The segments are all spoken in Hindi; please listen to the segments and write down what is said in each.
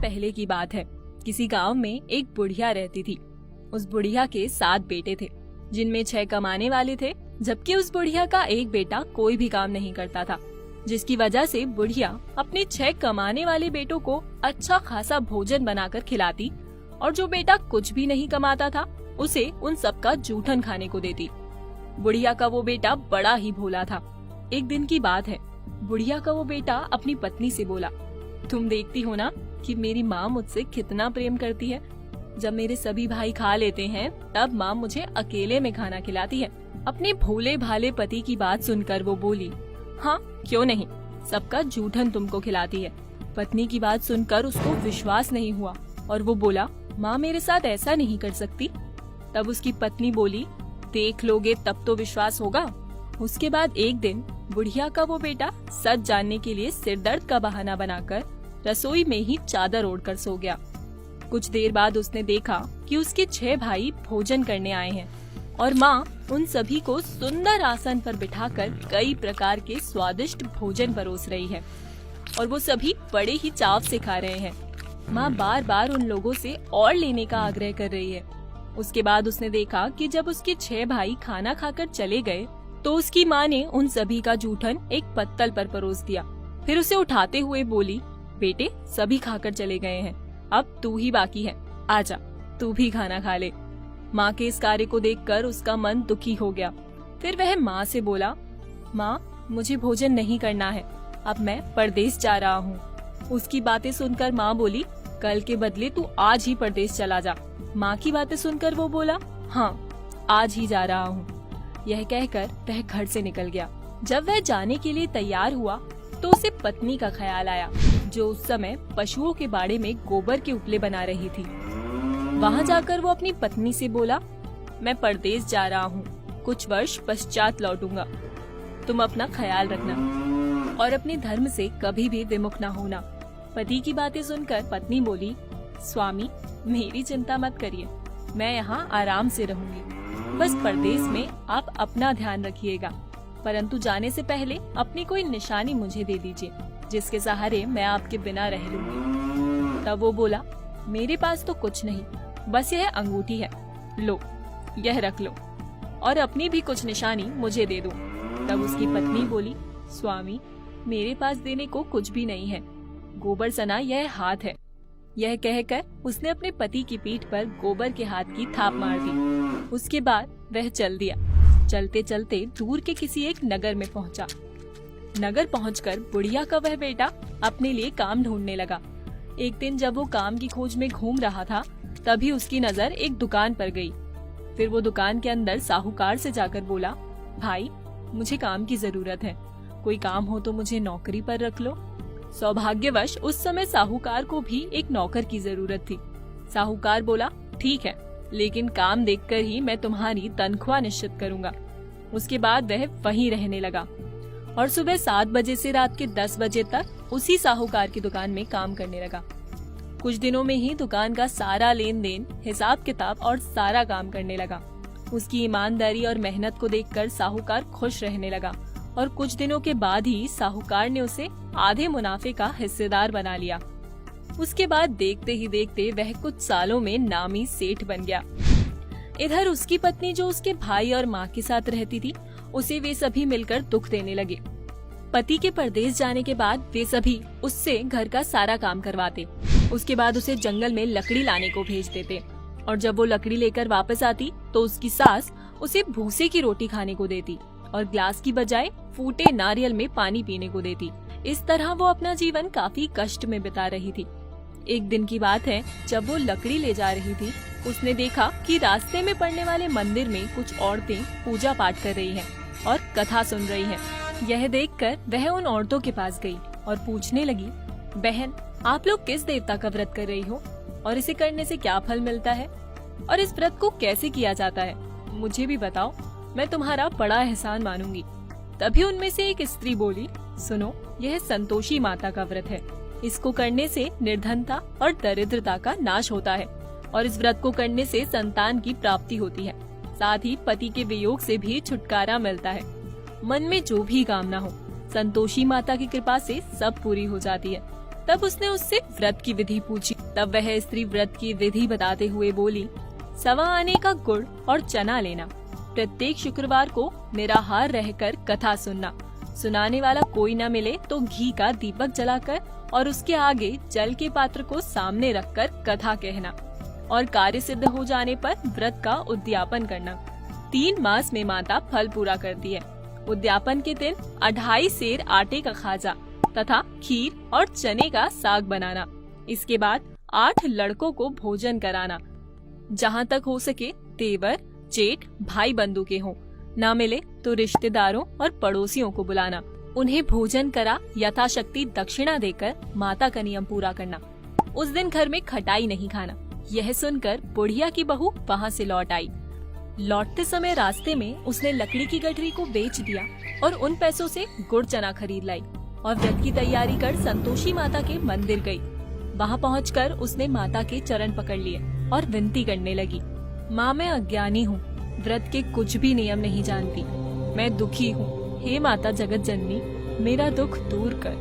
पहले की बात है। किसी गांव में एक बुढ़िया रहती थी। उस बुढ़िया के 7 बेटे थे, जिनमें 6 कमाने वाले थे, जबकि उस बुढ़िया का एक बेटा कोई भी काम नहीं करता था, जिसकी वजह से बुढ़िया अपने 6 कमाने वाले बेटों को अच्छा खासा भोजन बनाकर खिलाती और जो बेटा कुछ भी नहीं कमाता था उसे उन सबका जूठन खाने को देती। बुढ़िया का वो बेटा बड़ा ही भोला था। एक दिन की बात है, बुढ़िया का वो बेटा अपनी पत्नी से बोला, तुम देखती हो ना कि मेरी माँ मुझसे कितना प्रेम करती है। जब मेरे सभी भाई खा लेते हैं तब माँ मुझे अकेले में खाना खिलाती है। अपने भोले भाले पति की बात सुनकर वो बोली, हाँ क्यों नहीं, सबका जूठन तुमको खिलाती है। पत्नी की बात सुनकर उसको विश्वास नहीं हुआ और वो बोला, माँ मेरे साथ ऐसा नहीं कर सकती। तब उसकी पत्नी बोली, देख लोगे तब तो विश्वास होगा। उसके बाद एक दिन बुढ़िया का वो बेटा सच जानने के लिए सिरदर्द का बहाना बनाकर रसोई में ही चादर ओढ़कर सो गया। कुछ देर बाद उसने देखा कि उसके 6 भाई भोजन करने आए हैं और माँ उन सभी को सुंदर आसन पर बिठाकर कई प्रकार के स्वादिष्ट भोजन परोस रही है और वो सभी बड़े ही चाव से खा रहे हैं। माँ बार बार उन लोगों से और लेने का आग्रह कर रही है। उसके बाद उसने देखा कि जब उसके 6 भाई खाना खाकर चले गए तो उसकी माँ ने उन सभी का जूठन एक पत्तल पर परोस दिया। फिर उसे उठाते हुए बोली, बेटे सभी खाकर चले गए हैं, अब तू ही बाकी है, आजा तू भी खाना खा ले। माँ के इस कार्य को देखकर उसका मन दुखी हो गया। फिर वह माँ से बोला, माँ मुझे भोजन नहीं करना है, अब मैं परदेश जा रहा हूँ। उसकी बातें सुनकर माँ बोली, कल के बदले तू आज ही परदेश चला जा। माँ की बातें सुनकर वो बोला, हाँ आज ही जा रहा हूँ। यह कहकर वह घर से निकल गया। जब वह जाने के लिए तैयार हुआ तो उसे पत्नी का ख्याल आया, जो उस समय पशुओं के बाड़े में गोबर के उपले बना रही थी। वहाँ जाकर वो अपनी पत्नी से बोला, मैं परदेश जा रहा हूँ, कुछ वर्ष पश्चात लौटूंगा। तुम अपना ख्याल रखना और अपने धर्म से कभी भी विमुख न होना। पति की बातें सुनकर पत्नी बोली, स्वामी मेरी चिंता मत करिए, मैं यहाँ आराम से रहूंगी। बस परदेश में आप अपना ध्यान रखिएगा, परंतु जाने से पहले अपनी कोई निशानी मुझे दे दीजिए, जिसके सहारे मैं आपके बिना रह लूंगी। तब वो बोला, मेरे पास तो कुछ नहीं, बस यह अंगूठी है, लो यह रख लो और अपनी भी कुछ निशानी मुझे दे दो। तब उसकी पत्नी बोली, स्वामी मेरे पास देने को कुछ भी नहीं है, गोबर सना यह हाथ है। यह कहकर उसने अपने पति की पीठ पर गोबर के हाथ की थाप मार दी। उसके बाद वह चल दिया। चलते चलते दूर के किसी एक नगर में पहुंचा। नगर पहुंचकर बुढ़िया का वह बेटा अपने लिए काम ढूंढने लगा। एक दिन जब वो काम की खोज में घूम रहा था तभी उसकी नजर एक दुकान पर गई। फिर वो दुकान के अंदर साहूकार से जाकर बोला, भाई मुझे काम की जरूरत है, कोई काम हो तो मुझे नौकरी पर रख लो। सौभाग्यवश उस समय साहूकार को भी एक नौकर की जरूरत थी। साहूकार बोला, ठीक है, लेकिन काम देखकर ही मैं तुम्हारी तनख्वाह निश्चित करूंगा। उसके बाद वह वहीं रहने लगा और सुबह 7 बजे से रात के 10 बजे तक उसी साहूकार की दुकान में काम करने लगा। कुछ दिनों में ही दुकान का सारा लेन देन, हिसाब किताब और सारा काम करने लगा। उसकी ईमानदारी और मेहनत को देखकर साहूकार खुश रहने लगा और कुछ दिनों के बाद ही साहूकार ने उसे आधे मुनाफे का हिस्सेदार बना लिया। उसके बाद देखते ही देखते वह कुछ सालों में नामी सेठ बन गया। इधर उसकी पत्नी जो उसके भाई और माँ के साथ रहती थी, उसे वे सभी मिलकर दुख देने लगे। पति के परदेश जाने के बाद वे सभी उससे घर का सारा काम करवाते। उसके बाद उसे जंगल में लकड़ी लाने को भेज देते और जब वो लकड़ी लेकर वापस आती तो उसकी सास उसे भूसे की रोटी खाने को देती और ग्लास की बजाय फूटे नारियल में पानी पीने को देती। इस तरह वो अपना जीवन काफी कष्ट में बिता रही थी। एक दिन की बात है, जब वो लकड़ी ले जा रही थी, उसने देखा कि रास्ते में पड़ने वाले मंदिर में कुछ औरतें पूजा पाठ कर रही हैं और कथा सुन रही हैं। यह देखकर वह उन औरतों के पास गई और पूछने लगी, बहन आप लोग किस देवता का व्रत कर रही हो और इसे करने से क्या फल मिलता है और इस व्रत को कैसे किया जाता है, मुझे भी बताओ, मैं तुम्हारा बड़ा एहसान मानूंगी। तभी उनमें से एक स्त्री बोली, सुनो, यह संतोषी माता का व्रत है। इसको करने से निर्धनता और दरिद्रता का नाश होता है और इस व्रत को करने से संतान की प्राप्ति होती है। साथ ही पति के वियोग से भी छुटकारा मिलता है। मन में जो भी कामना हो, संतोषी माता की कृपा से सब पूरी हो जाती है। तब उसने उससे व्रत की विधि पूछी। तब वह स्त्री व्रत की विधि बताते हुए बोली, 1.25 आने का गुड़ और चना लेना, प्रत्येक शुक्रवार को निराहार रहकर कथा सुनना, सुनाने वाला कोई न मिले तो घी का दीपक जलाकर और उसके आगे जल के पात्र को सामने रखकर कथा कहना और कार्य सिद्ध हो जाने पर व्रत का उद्यापन करना। 3 मास में माता फल पूरा करती है। उद्यापन के दिन 2.5 सेर आटे का खाजा तथा खीर और चने का साग बनाना। इसके बाद 8 लड़कों को भोजन कराना। जहाँ तक हो सके देवर, जेठ, भाई बंधु के हों, ना मिले तो रिश्तेदारों और पड़ोसियों को बुलाना। उन्हें भोजन करा यथाशक्ति दक्षिणा देकर माता का नियम पूरा करना। उस दिन घर में खटाई नहीं खाना। यह सुनकर बुढ़िया की बहू वहाँ से लौट आई। लौटते समय रास्ते में उसने लकड़ी की गठरी को बेच दिया और उन पैसों से गुड़ चना खरीद लाई और व्रत की तैयारी कर संतोषी माता के मंदिर गई। वहाँ पहुंचकर उसने माता के चरण पकड़ लिए और विनती करने लगी, माँ मैं अज्ञानी हूँ, व्रत के कुछ भी नियम नहीं जानती, मैं दुखी हूँ। हे माता जगत जननी, मेरा दुख दूर कर,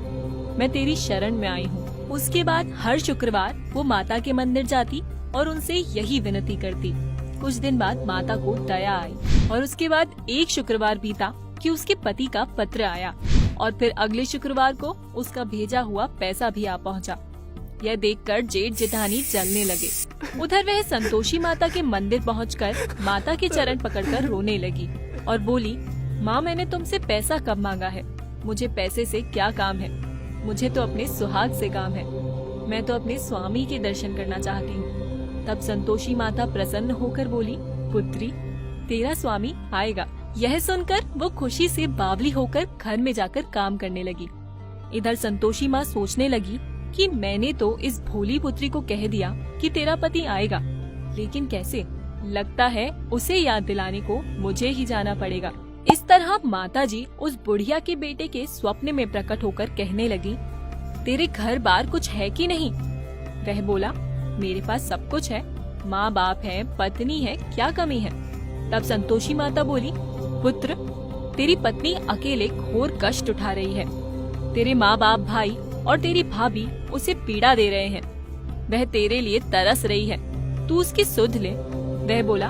मैं तेरी शरण में आई हूँ। उसके बाद हर शुक्रवार वो माता के मंदिर जाती और उनसे यही विनती करती। कुछ दिन बाद माता को दया आई और उसके बाद एक शुक्रवार बीता कि उसके पति का पत्र आया और फिर अगले शुक्रवार को उसका भेजा हुआ पैसा भी आ पहुंचा। यह देखकर जेठ जेठानी जलने लगे। उधर वह संतोषी माता के मंदिर पहुंचकर माता के चरण पकड़कर रोने लगी और बोली, माँ मैंने तुमसे पैसा कब मांगा है, मुझे पैसे से क्या काम है, मुझे तो अपने सुहाग से काम है, मैं तो अपने स्वामी के दर्शन करना चाहती हूँ। तब संतोषी माता प्रसन्न होकर बोली, पुत्री तेरा स्वामी आएगा। यह सुनकर वो खुशी से बावली होकर घर में जाकर काम करने लगी। इधर संतोषी माँ सोचने लगी कि मैंने तो इस भोली पुत्री को कह दिया कि तेरा पति आएगा, लेकिन कैसे? लगता है उसे याद दिलाने को मुझे ही जाना पड़ेगा। इस तरह माताजी उस बुढ़िया के बेटे के स्वप्न में प्रकट होकर कहने लगी, तेरे घर बार कुछ है कि नहीं? वह बोला, मेरे पास सब कुछ है, माँ बाप है, पत्नी है, क्या कमी है? तब संतोषी माता बोली, पुत्र तेरी पत्नी अकेले घोर कष्ट उठा रही है, तेरे माँ बाप, भाई और तेरी भाभी उसे पीड़ा दे रहे हैं, वह तेरे लिए तरस रही है, तू उसकी सुध ले। वह बोला,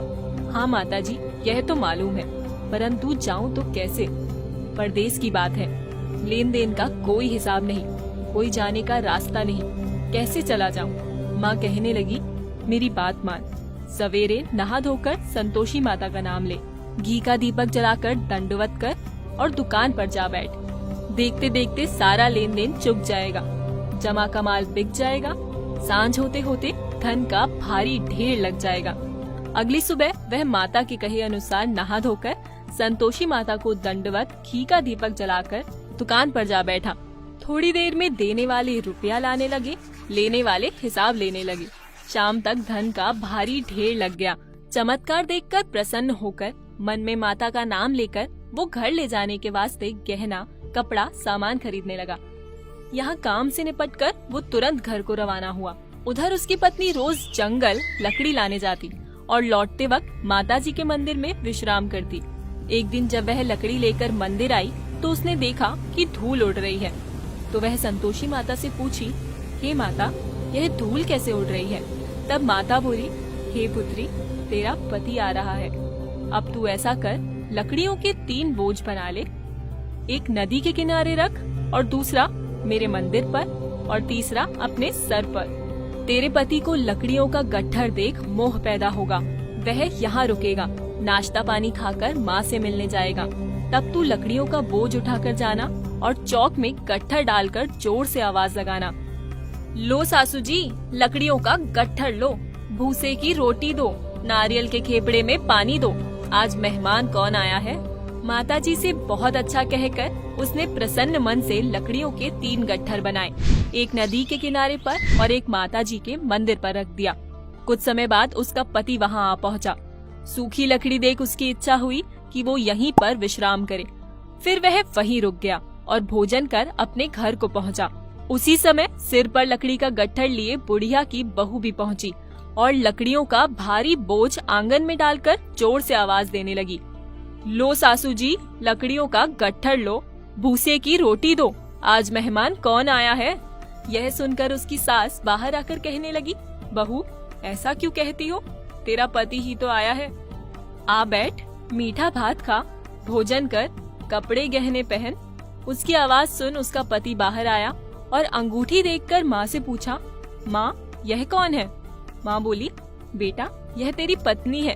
हाँ माताजी यह तो मालूम है, परंतु जाऊं तो कैसे? परदेश की बात है, लेन देन का कोई हिसाब नहीं, कोई जाने का रास्ता नहीं, कैसे चला जाऊं? माँ कहने लगी, मेरी बात मान, सवेरे नहा धोकर संतोषी माता का नाम ले, घी का दीपक जलाकर दंडवत कर और दुकान पर जा बैठ। देखते देखते सारा लेन देन चुक जाएगा, जमा का माल बिक जाएगा, सांझ होते होते धन का भारी ढेर लग जाएगा। अगली सुबह वह माता के कहे अनुसार नहा धोकर संतोषी माता को दंडवत घी का दीपक जलाकर दुकान पर जा बैठा। थोड़ी देर में देने वाले रुपया लाने लगे, लेने वाले हिसाब लेने लगे। शाम तक धन का भारी ढेर लग गया। चमत्कार देखकर प्रसन्न होकर मन में माता का नाम लेकर वो घर ले जाने के वास्ते गहना, कपड़ा, सामान खरीदने लगा। यहाँ काम से निपटकर वो तुरंत घर को रवाना हुआ। उधर उसकी पत्नी रोज जंगल लकड़ी लाने जाती और लौटते वक्त माताजी के मंदिर में विश्राम करती। एक दिन जब वह लकड़ी लेकर मंदिर आई तो उसने देखा कि धूल उड़ रही है, तो वह संतोषी माता से पूछी, हे माता यह धूल कैसे उड़ रही है? तब माता बोली, हे पुत्री तेरा पति आ रहा है, अब तू ऐसा कर, लकड़ियों के 3 बोझ बना ले, एक नदी के किनारे रख और दूसरा मेरे मंदिर पर और तीसरा अपने सर पर। तेरे पति को लकड़ियों का गट्ठर देख मोह पैदा होगा, वह यहाँ रुकेगा, नाश्ता पानी खाकर माँ से मिलने जाएगा। तब तू लकड़ियों का बोझ उठाकर जाना और चौक में गट्ठर डालकर जोर से आवाज लगाना, लो सासू जी लकड़ियों का गट्ठर लो, भूसे की रोटी दो, नारियल के खेपड़े में पानी दो, आज मेहमान कौन आया है? माताजी से बहुत अच्छा कहकर उसने प्रसन्न मन से लकड़ियों के 3 गट्ठर बनाए, एक नदी के किनारे पर और एक माताजी के मंदिर पर रख दिया। कुछ समय बाद उसका पति वहाँ आ पहुँचा। सूखी लकड़ी देख उसकी इच्छा हुई कि वो यहीं पर विश्राम करे। फिर वह वहीं रुक गया और भोजन कर अपने घर को पहुँचा। उसी समय सिर पर लकड़ी का गट्ठर लिए बुढ़िया की बहू भी पहुँची और लकड़ियों का भारी बोझ आंगन में डालकर जोर से आवाज देने लगी, लो सासू जी लकड़ियों का गट्ठर लो, भूसे की रोटी दो, आज मेहमान कौन आया है? यह सुनकर उसकी सास बाहर आकर कहने लगी, बहू ऐसा क्यों कहती हो, तेरा पति ही तो आया है। आ बैठ, मीठा भात खा, भोजन कर, कपड़े गहने पहन। उसकी आवाज सुन उसका पति बाहर आया और अंगूठी देखकर माँ से पूछा, माँ यह कौन है। माँ बोली, बेटा यह तेरी पत्नी है।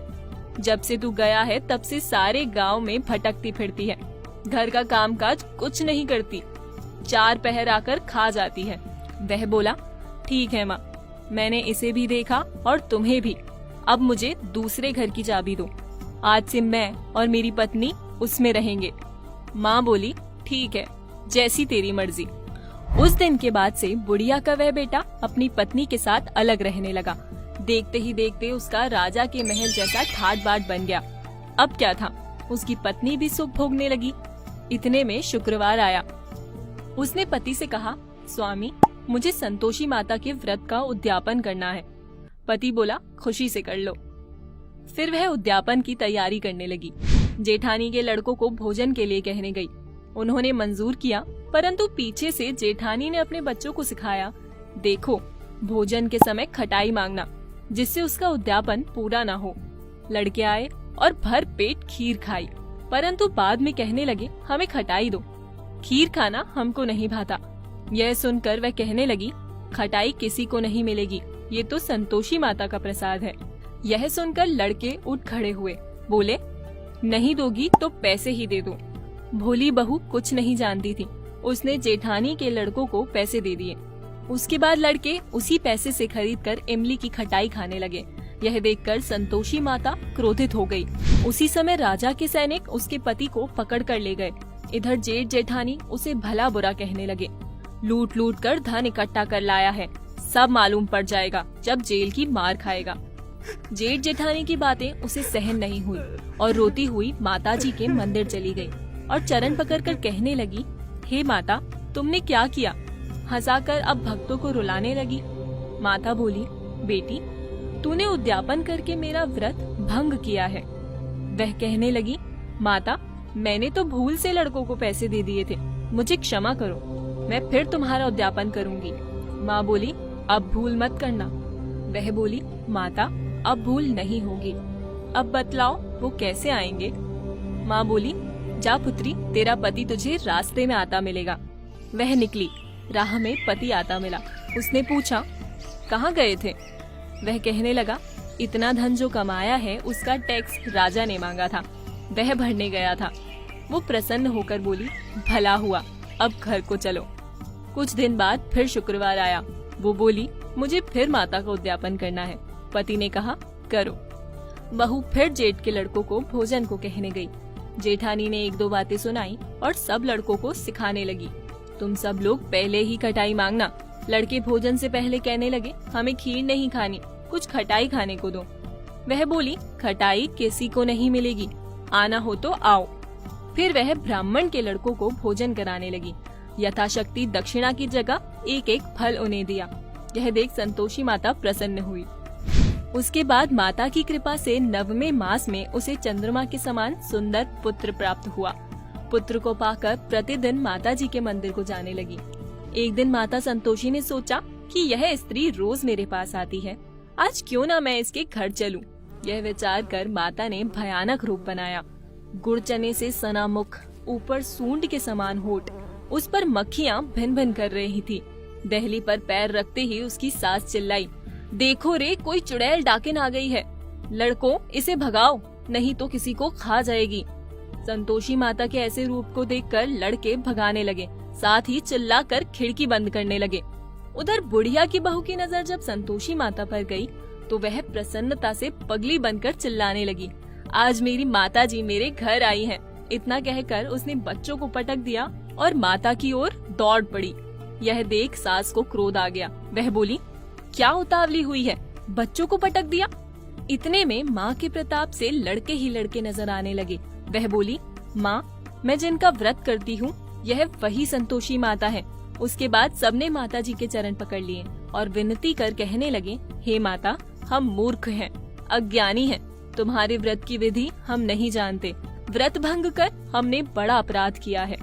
जब से तू गया है तब से सारे गांव में भटकती फिरती है, घर का कामकाज कुछ नहीं करती, 4 पहर आकर खा जाती है। वह बोला, ठीक है माँ, मैंने इसे भी देखा और तुम्हें भी। अब मुझे दूसरे घर की चाबी दो, आज से मैं और मेरी पत्नी उसमें रहेंगे। माँ बोली, ठीक है, जैसी तेरी मर्जी। उस दिन के बाद से बुढ़िया का वह बेटा अपनी पत्नी के साथ अलग रहने लगा। देखते ही देखते उसका राजा के महल जैसा ठाट बाट बन गया। अब क्या था, उसकी पत्नी भी सुख भोगने लगी। इतने में शुक्रवार आया। उसने पति से कहा, स्वामी मुझे संतोषी माता के व्रत का उद्यापन करना है। पति बोला, खुशी से कर लो। फिर वह उद्यापन की तैयारी करने लगी। जेठानी के लड़कों को भोजन के लिए कहने गई। उन्होंने मंजूर किया, परंतु पीछे से जेठानी ने अपने बच्चों को सिखाया, देखो भोजन के समय खटाई मांगना, जिससे उसका उद्यापन पूरा न हो। लड़के आए और भर पेट खीर खाई, परंतु बाद में कहने लगे, हमें खटाई दो, खीर खाना हमको नहीं भाता। यह सुनकर वह कहने लगी, खटाई किसी को नहीं मिलेगी, ये तो संतोषी माता का प्रसाद है। यह सुनकर लड़के उठ खड़े हुए, बोले, नहीं दोगी तो पैसे ही दे दो। भोली बहू कुछ नहीं जानती थी, उसने जेठानी के लड़कों को पैसे दे दिए। उसके बाद लड़के उसी पैसे से खरीदकर इमली की खटाई खाने लगे। यह देखकर संतोषी माता क्रोधित हो गई। उसी समय राजा के सैनिक उसके पति को पकड़ कर ले गए। इधर जेठ जेठानी उसे भला बुरा कहने लगे, लूट लूट कर धन इकट्ठा कर लाया है, सब मालूम पड़ जाएगा जब जेल की मार खाएगा। जेठ जेठानी की बातें उसे सहन नहीं हुई और रोती हुई माताजी के मंदिर चली गई और चरण पकड़कर कहने लगी, हे माता तुमने क्या किया। हंसाकर अब भक्तों को रुलाने लगी। माता बोली, बेटी तूने उद्यापन करके मेरा व्रत भंग किया है। वह कहने लगी, माता मैंने तो भूल से लड़कों को पैसे दे दिए थे, मुझे क्षमा करो, मैं फिर तुम्हारा उद्यापन करूंगी। माँ बोली, अब भूल मत करना। वह बोली, माता अब भूल नहीं होगी। अब बतलाओ वो कैसे आएंगे। माँ बोली, जा पुत्री, तेरा पति तुझे रास्ते में आता मिलेगा। वह निकली, राह में पति आता मिला। उसने पूछा, कहाँ गए थे। वह कहने लगा, इतना धन जो कमाया है उसका टैक्स राजा ने मांगा था, वह भरने गया था। वो प्रसन्न होकर बोली, भला हुआ, अब घर को चलो। कुछ दिन बाद फिर शुक्रवार आया। वो बोली, मुझे फिर माता का उद्यापन करना है। पति ने कहा, करो। बहू फिर जेठ के लड़कों को भोजन को कहने गई। जेठानी ने 1-2 बातें सुनाई और सब लड़कों को सिखाने लगी, तुम सब लोग पहले ही खटाई मांगना। लड़के भोजन से पहले कहने लगे, हमें खीर नहीं खानी, कुछ खटाई खाने को दो। वह बोली, खटाई किसी को नहीं मिलेगी, आना हो तो आओ। फिर वह ब्राह्मण के लड़कों को भोजन कराने लगी। यथाशक्ति दक्षिणा की जगह 1-1 फल उन्हें दिया। यह देख संतोषी माता प्रसन्न हुई। उसके बाद माता की कृपा से 9वें मास में उसे चंद्रमा के समान सुंदर पुत्र प्राप्त हुआ। पुत्र को पाकर प्रतिदिन माता जी के मंदिर को जाने लगी। एक दिन माता संतोषी ने सोचा कि यह स्त्री रोज मेरे पास आती है, आज क्यों ना मैं इसके घर चलूं। यह विचार कर माता ने भयानक रूप बनाया। गुड़ चने से सना मुख, ऊपर सूंड के समान होठ, उस पर मक्खियाँ भिन भिन कर रही थी। दहली पर पैर रखते ही उसकी सास चिल्लाई, देखो रे, कोई चुड़ैल डाकिन आ गई है, लड़कों इसे भगाओ, नहीं तो किसी को खा जाएगी। संतोषी माता के ऐसे रूप को देखकर लड़के भगाने लगे, साथ ही चिल्लाकर खिड़की बंद करने लगे। उधर बुढ़िया की बहू की नजर जब संतोषी माता पर गई तो वह प्रसन्नता से पगली बनकर चिल्लाने लगी, आज मेरी माता जी मेरे घर आई हैं। इतना कहकर उसने बच्चों को पटक दिया और माता की ओर दौड़ पड़ी। यह देख सास को क्रोध आ गया। वह बोली, क्या उतावली हुई है, बच्चों को पटक दिया। इतने में माँ के प्रताप से लड़के ही लड़के नजर आने लगे। वह बोली, माँ मैं जिनका व्रत करती हूँ यह वही संतोषी माता है। उसके बाद सबने माता जी के चरण पकड़ लिए और विनती कर कहने लगे, हे माता, हम मूर्ख हैं, अज्ञानी हैं, तुम्हारे व्रत की विधि हम नहीं जानते, व्रत भंग कर हमने बड़ा अपराध किया है।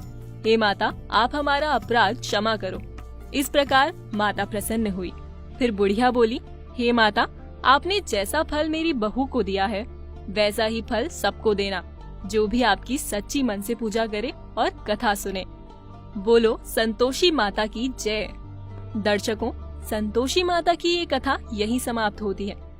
हे माता, आप हमारा अपराध क्षमा करो। इस प्रकार माता प्रसन्न हुई। फिर बुढ़िया बोली, हे माता, आपने जैसा फल मेरी बहू को दिया है वैसा ही फल सबको देना, जो भी आपकी सच्ची मन से पूजा करे और कथा सुने। बोलो संतोषी माता की जय। दर्शकों, संतोषी माता की ये कथा यही समाप्त होती है।